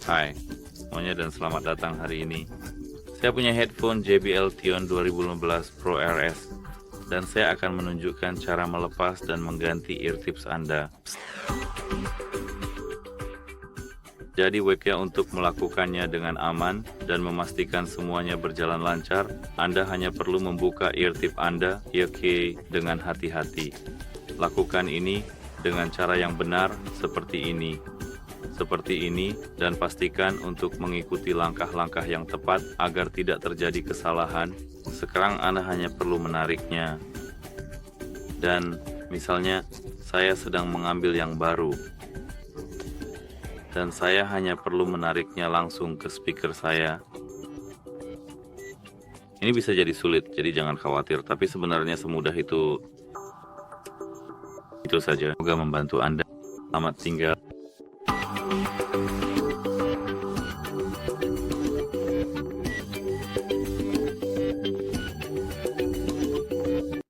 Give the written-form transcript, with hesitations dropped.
Hai semuanya dan selamat datang hari ini. Saya punya headphone JBL Tune 2015 Pro RS dan saya akan menunjukkan cara melepas dan mengganti eartips Anda. Jadi WK untuk melakukannya dengan aman dan memastikan semuanya berjalan lancar, Anda hanya perlu membuka eartip Anda, YK, dengan hati-hati. Lakukan ini dengan cara yang benar seperti ini, dan pastikan untuk mengikuti langkah-langkah yang tepat agar tidak terjadi kesalahan. Sekarang Anda hanya perlu menariknya. Dan misalnya saya sedang mengambil yang baru, dan saya hanya perlu menariknya langsung ke speaker saya. Ini bisa jadi sulit, jadi jangan khawatir, tapi sebenarnya semudah itu saja. Semoga membantu Anda. Selamat tinggal.